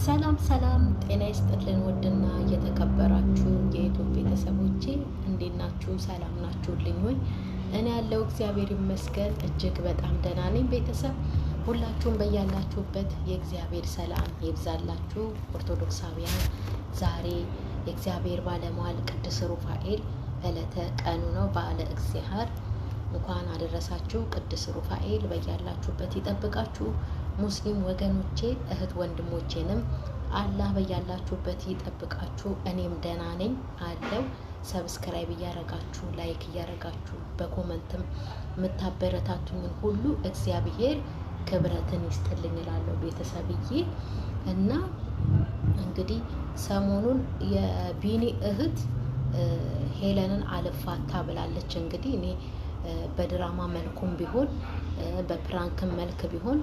ሰላም ሰላም፣ ጤና ይስጥልን። ውድና የተከበራችሁ የዩቲዩብ ቤተሰቦቼ እንዴት ናችሁ? ሰላም ናችሁልኝ ወይ? እኔ ያለው እግዚአብሔር ይመስገን እጅግ በጣም ደህና ነኝ። ቤተሰብ ሁላችሁም በያላችሁበት የእግዚአብሔር ሰላም ይብዛላችሁ። ኦርቶዶክሳውያን ዛሬ የእግዚአብሔር ባለሟል ቅዱስ ሩፋኤል ዕለተ ቀኑ ነው። በዓለ እግዚአብሔር እንኳን አደረሳችሁ። ቅዱስ ሩፋኤል በያላችሁበት ይጠብቃችሁ። ሙስሊም ወገኖቼ እህት ወንድሞቼንም አላህ በያላችሁበት ይጠብቃችሁ። እኔም ደህና ነኝ አለው። ሰብስክራይብ እያረጋችሁ ላይክ እያረጋችሁ በኮመንትም የምታበረታቱኝን ሁሉ እግዚአብሔር ክብረትን ይስጥልኝ እላለሁ ቤተሰብዬ። እና እንግዲህ ሰሞኑን የቢኒ እህት ሄለንን አልፋታ ብላለች። እንግዲህ እኔ በድራማ መልኩም ቢሆን በፕራንክም መልክ ቢሆን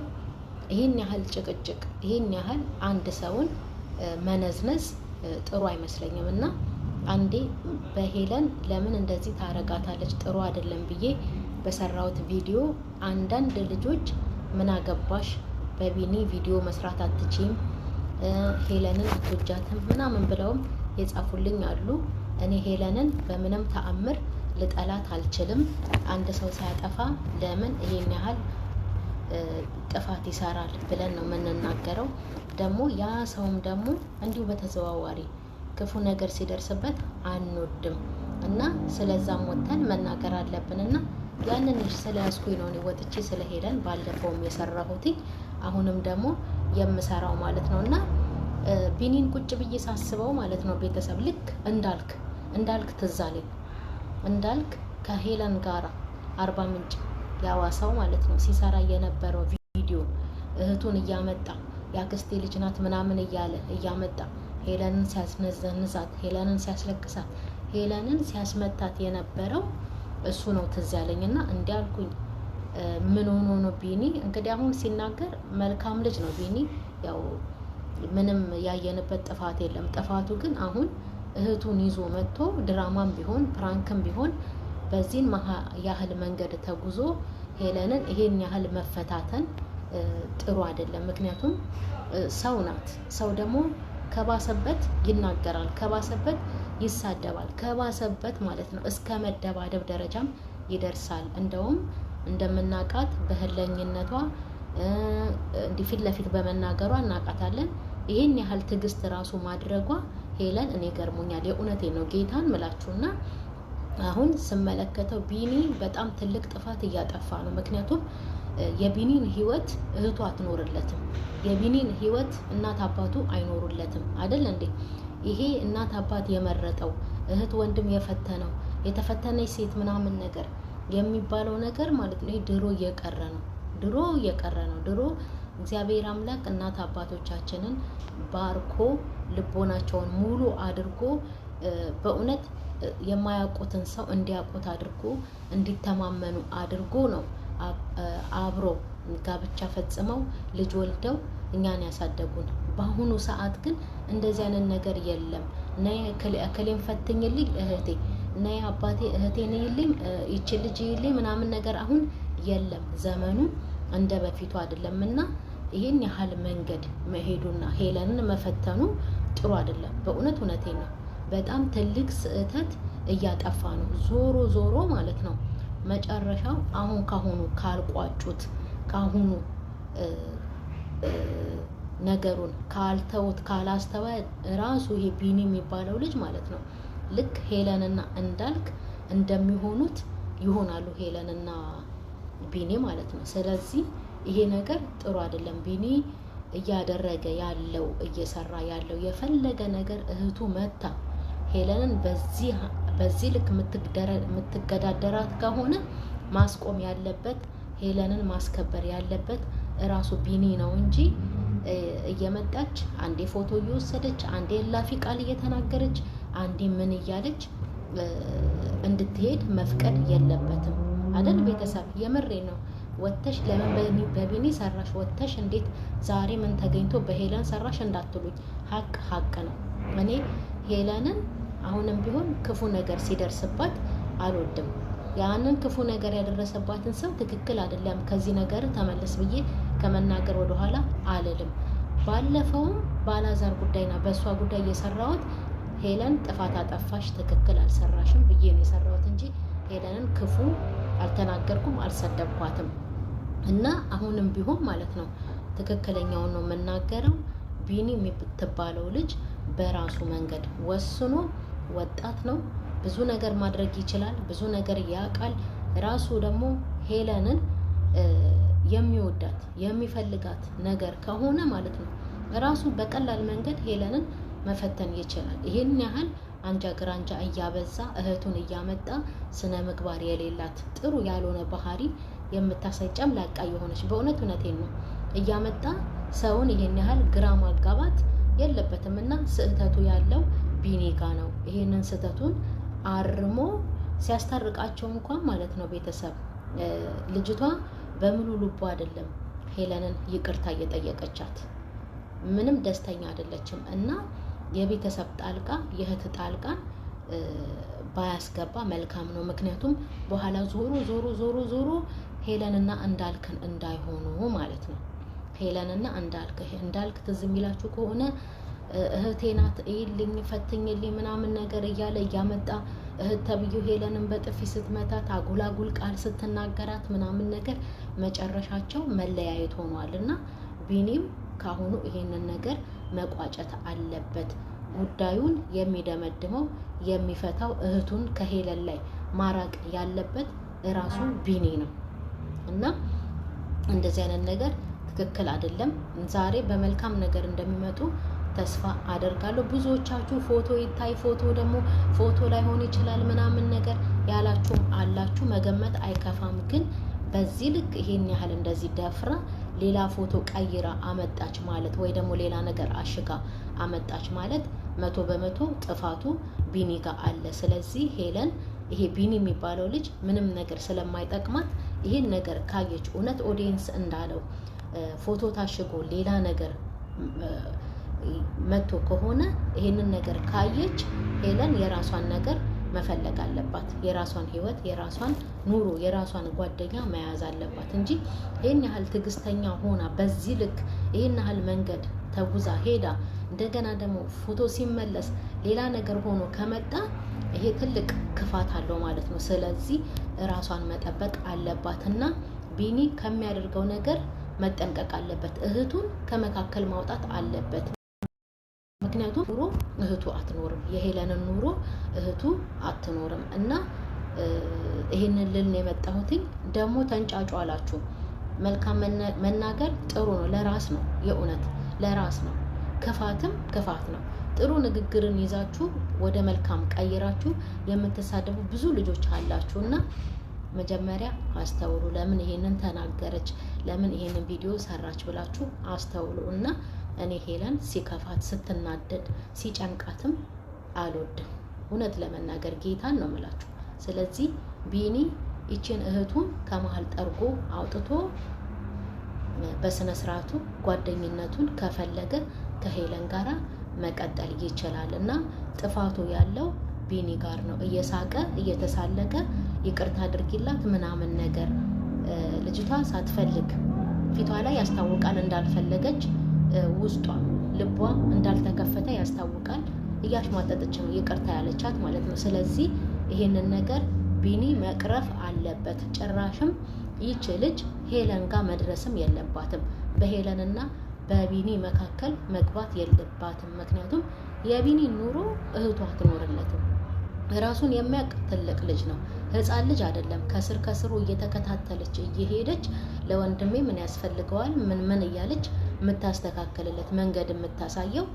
ይህን ያህል ጭቅጭቅ ይህን ያህል አንድ ሰውን መነዝነዝ ጥሩ አይመስለኝም። እና አንዴ በሄለን ለምን እንደዚህ ታረጋታለች ጥሩ አይደለም ብዬ በሰራሁት ቪዲዮ አንዳንድ ልጆች ምን አገባሽ በቢኒ ቪዲዮ መስራት አትችይም፣ ሄለንን አትወጃትም ምናምን ብለውም የጻፉልኝ አሉ። እኔ ሄለንን በምንም ተአምር ልጠላት አልችልም። አንድ ሰው ሲያጠፋ ለምን ይሄን ያህል ጥፋት ይሰራል ብለን ነው የምንናገረው። ደግሞ ያ ሰውም ደግሞ እንዲሁ በተዘዋዋሪ ክፉ ነገር ሲደርስበት አንወድም እና ስለዛም ወጥተን መናገር አለብን። እና ያንን ስለያዝኩኝ ነው እኔ ወጥቼ ስለሄደን ባለፈውም የሰራሁት አሁንም ደግሞ የምሰራው ማለት ነው። እና ቢኒን ቁጭ ብዬ ሳስበው ማለት ነው ቤተሰብ ልክ እንዳልክ ትዝ አለኝ። እንዳልክ ከሄለን ጋራ አርባ ምንጭ ያዋሳው ማለት ነው ሲሰራ የነበረው ቪዲዮ እህቱን እያመጣ የአክስቴ ልጅ ናት ምናምን እያለ እያመጣ ሄለንን ሲያስነዘንዛት፣ ሄለንን ሲያስለቅሳት፣ ሄለንን ሲያስመታት የነበረው እሱ ነው ትዝ ያለኝና እንዲያልኩኝ ምን ሆኖ ነው ቢኒ እንግዲህ አሁን ሲናገር መልካም ልጅ ነው ቢኒ። ያው ምንም ያየንበት ጥፋት የለም። ጥፋቱ ግን አሁን እህቱን ይዞ መጥቶ ድራማም ቢሆን ፕራንክም ቢሆን በዚህን ያህል መንገድ ተጉዞ ሄለንን ይሄን ያህል መፈታተን ጥሩ አይደለም። ምክንያቱም ሰው ናት። ሰው ደግሞ ከባሰበት ይናገራል፣ ከባሰበት ይሳደባል፣ ከባሰበት ማለት ነው እስከ መደባደብ ደረጃም ይደርሳል። እንደውም እንደምናቃት በህለኝነቷ እንዲህ ፊት ለፊት በመናገሯ እናቃታለን። ይሄን ያህል ትዕግስት ራሱ ማድረጓ ሄለን እኔ ገርሞኛል። የእውነቴ ነው ጌታን ምላችሁና አሁን ስመለከተው ቢኒ በጣም ትልቅ ጥፋት እያጠፋ ነው። ምክንያቱም የቢኒን ህይወት እህቱ አትኖርለትም። የቢኒን ህይወት እናት አባቱ አይኖሩለትም አይደል እንዴ? ይሄ እናት አባት የመረጠው እህት ወንድም የፈተነው የተፈተነች ሴት ምናምን ነገር የሚባለው ነገር ማለት ነው ድሮ እየቀረ ነው። ድሮ እግዚአብሔር አምላክ እናት አባቶቻችንን ባርኮ ልቦናቸውን ሙሉ አድርጎ በእውነት የማያውቁትን ሰው እንዲያውቁት አድርጎ እንዲተማመኑ አድርጎ ነው አብሮ ጋብቻ ፈጽመው ልጅ ወልደው እኛን ያሳደጉን። በአሁኑ ሰዓት ግን እንደዚህ አይነት ነገር የለም። ነይ እከሌን ፈትኝልኝ እህቴ፣ ነይ አባቴ እህቴን ይልኝ፣ ይቺ ልጅ ይልኝ ምናምን ነገር አሁን የለም። ዘመኑ እንደ በፊቱ አይደለምና ይሄን ያህል መንገድ መሄዱና ሄለንን መፈተኑ ጥሩ አይደለም። እውነቴን ነው። በጣም ትልቅ ስህተት እያጠፋ ነው። ዞሮ ማለት ነው መጨረሻው አሁን ካሁኑ ካልቋጩት ካሁኑ ነገሩን ካልተውት ካላስተዋ ራሱ ይሄ ቢኒ የሚባለው ልጅ ማለት ነው ልክ ሄለንና እንዳልክ እንደሚሆኑት ይሆናሉ። ሄለንና ቢኒ ማለት ነው። ስለዚህ ይሄ ነገር ጥሩ አይደለም። ቢኒ እያደረገ ያለው እየሰራ ያለው የፈለገ ነገር እህቱ መታ ሄለንን በዚህ ልክ የምትገዳደራት ከሆነ ማስቆም ያለበት ሄለንን ማስከበር ያለበት እራሱ ቢኒ ነው እንጂ እየመጣች አንዴ ፎቶ እየወሰደች አንዴ ላፊ ቃል እየተናገረች አንዴ ምን እያለች እንድትሄድ መፍቀድ የለበትም አይደል ቤተሰብ? የምሬ ነው። ወተሽ ለምን በቢኒ ሰራሽ? ወተሽ እንዴት ዛሬ ምን ተገኝቶ በሄለን ሰራሽ እንዳትሉኝ፣ ሀቅ ነው። እኔ ሄለንን አሁንም ቢሆን ክፉ ነገር ሲደርስባት አልወድም። ያንን ክፉ ነገር ያደረሰባትን ሰው ትክክል አይደለም ከዚህ ነገር ተመለስ ብዬ ከመናገር ወደ ኋላ አልልም። ባለፈውም ባላዛር ጉዳይና በእሷ ጉዳይ የሰራሁት ሄለን ጥፋት አጠፋሽ፣ ትክክል አልሰራሽም ብዬ ነው የሰራሁት እንጂ ሄለንን ክፉ አልተናገርኩም፣ አልሰደብኳትም። እና አሁንም ቢሆን ማለት ነው ትክክለኛውን ነው የምናገረው። ቢኒ የምትባለው ልጅ በራሱ መንገድ ወስኖ ወጣት ነው፣ ብዙ ነገር ማድረግ ይችላል፣ ብዙ ነገር ያውቃል። ራሱ ደግሞ ሄለንን የሚወዳት የሚፈልጋት ነገር ከሆነ ማለት ነው ራሱ በቀላል መንገድ ሄለንን መፈተን ይችላል። ይሄን ያህል አንጃ ግራንጃ እያበዛ እህቱን እያመጣ ስነ ምግባር የሌላት ጥሩ ያልሆነ ባህሪ የምታሳይ ጨምላቃ የሆነች በእውነት እውነቴን ነው እያመጣ ሰውን ይሄን ያህል ግራ ማጋባት የለበትም። እና ስህተቱ ያለው ቢኒ ጋ ነው። ይሄንን ስህተቱን አርሞ ሲያስታርቃቸው እንኳን ማለት ነው ቤተሰብ ልጅቷ በሙሉ ልቧ አይደለም ሄለንን ይቅርታ እየጠየቀቻት፣ ምንም ደስተኛ አይደለችም። እና የቤተሰብ ጣልቃ የእህት ጣልቃን ባያስገባ መልካም ነው። ምክንያቱም በኋላ ዞሮ ሄለንና እንዳልክን እንዳይሆኑ ማለት ነው። ሄለንና እንዳልክ ትዝ የሚላችሁ ከሆነ እህቴ ናት ይልኝ ፈትኝልኝ ምናምን ነገር እያለ እያመጣ እህት ተብዬው ሄለንን በጥፊ ስትመታት አጉላጉል ቃል ስትናገራት ምናምን ነገር መጨረሻቸው መለያየት ሆኗል። እና ቢኒም ካሁኑ ይሄንን ነገር መቋጨት አለበት። ጉዳዩን የሚደመድመው የሚፈታው እህቱን ከሄለን ላይ ማራቅ ያለበት እራሱ ቢኒ ነው። እና እንደዚህ አይነት ነገር ትክክል አይደለም። ዛሬ በመልካም ነገር እንደሚመጡ ተስፋ አደርጋለሁ። ብዙዎቻችሁ ፎቶ ይታይ፣ ፎቶ ደግሞ ፎቶ ላይሆን ይችላል ምናምን ነገር ያላችሁም አላችሁ። መገመት አይከፋም። ግን በዚህ ልክ ይሄን ያህል እንደዚህ ደፍራ ሌላ ፎቶ ቀይራ አመጣች ማለት ወይ ደግሞ ሌላ ነገር አሽጋ አመጣች ማለት 100% ጥፋቱ ቢኒ ጋር አለ። ስለዚህ ሄለን ይሄ ቢኒ የሚባለው ልጅ ምንም ነገር ስለማይጠቅማት ይሄን ነገር ካየች እውነት ኦዲየንስ እንዳለው ፎቶ ታሽጎ ሌላ ነገር መቶ ከሆነ ይሄንን ነገር ካየች ሄለን የራሷን ነገር መፈለግ አለባት። የራሷን ህይወት፣ የራሷን ኑሮ፣ የራሷን ጓደኛ መያዝ አለባት እንጂ ይሄን ያህል ትዕግስተኛ ሆና በዚህ ልክ ይሄን ያህል መንገድ ተጉዛ ሄዳ እንደገና ደግሞ ፎቶ ሲመለስ ሌላ ነገር ሆኖ ከመጣ ይሄ ትልቅ ክፋት አለው ማለት ነው። ስለዚህ ራሷን መጠበቅ አለባትና ቢኒ ከሚያደርገው ነገር መጠንቀቅ አለበት። እህቱን ከመካከል ማውጣት አለበት። ምክንያቱም ኑሮ እህቱ አትኖርም፣ የሄለንን ኑሮ እህቱ አትኖርም። እና ይሄንን ልልን የመጣሁትኝ ደግሞ ተንጫጩ አላችሁ። መልካም መናገር ጥሩ ነው፣ ለራስ ነው፣ የእውነት ለራስ ነው። ክፋትም ክፋት ነው። ጥሩ ንግግርን ይዛችሁ ወደ መልካም ቀይራችሁ የምትሳደቡ ብዙ ልጆች አላችሁ። እና መጀመሪያ አስተውሉ። ለምን ይሄንን ተናገረች፣ ለምን ይሄንን ቪዲዮ ሰራች ብላችሁ አስተውሉ። እና እኔ ሄለን ሲከፋት፣ ስትናደድ፣ ሲጨንቃትም አልወድም። እውነት ለመናገር ጌታን ነው የምላችሁ። ስለዚህ ቢኒ ይችን እህቱን ከመሀል ጠርጎ አውጥቶ በስነ ስርዓቱ ጓደኝነቱን ከፈለገ ከሄለን ጋራ መቀጠል ይችላል። እና ጥፋቱ ያለው ቢኒ ጋር ነው። እየሳቀ እየተሳለቀ ይቅርታ አድርጊላት ምናምን ነገር ልጅቷ ሳትፈልግ ፊቷ ላይ ያስታውቃል እንዳልፈለገች፣ ውስጧ ልቧ እንዳልተከፈተ ያስታውቃል። እያሽሟጠጠች ነው ይቅርታ ያለቻት ማለት ነው። ስለዚህ ይሄንን ነገር ቢኒ መቅረፍ አለበት። ጭራሽም ይች ልጅ ሄለን ጋር መድረስም የለባትም። በሄለንና በቢኒ መካከል መግባት የለባትም። ምክንያቱም የቢኒ ኑሮ እህቷ አትኖርለትም። ራሱን የሚያውቅ ትልቅ ልጅ ነው፣ ህፃን ልጅ አይደለም። ከስር ከስሩ እየተከታተለች እየሄደች ለወንድሜ ምን ያስፈልገዋል ምን እያለች የምታስተካከልለት መንገድ የምታሳየው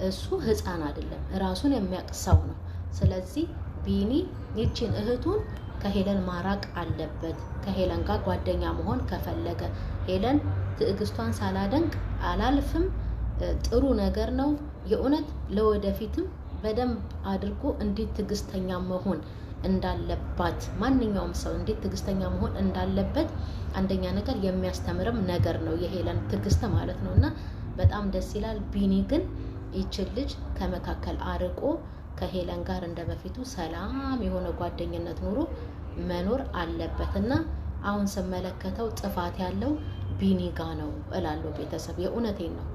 እሱ ህፃን አይደለም፣ ራሱን የሚያውቅ ሰው ነው። ስለዚህ ቢኒ ይችን እህቱን ከሄለን ማራቅ አለበት። ከሄለን ጋር ጓደኛ መሆን ከፈለገ ሄለን ትዕግስቷን ሳላደንቅ አላልፍም። ጥሩ ነገር ነው የእውነት። ለወደፊትም በደንብ አድርጎ እንዴት ትዕግስተኛ መሆን እንዳለባት ማንኛውም ሰው እንዴት ትዕግስተኛ መሆን እንዳለበት አንደኛ ነገር የሚያስተምርም ነገር ነው የሄለን ትዕግስት ማለት ነው። እና በጣም ደስ ይላል። ቢኒ ግን ይችን ልጅ ከመካከል አርቆ ከሄለን ጋር እንደበፊቱ ሰላም የሆነ ጓደኝነት ኑሮ መኖር አለበት። እና አሁን ስመለከተው ጥፋት ያለው ቢኒ ጋ ነው እላለሁ ቤተሰብ፣ የእውነቴን ነው።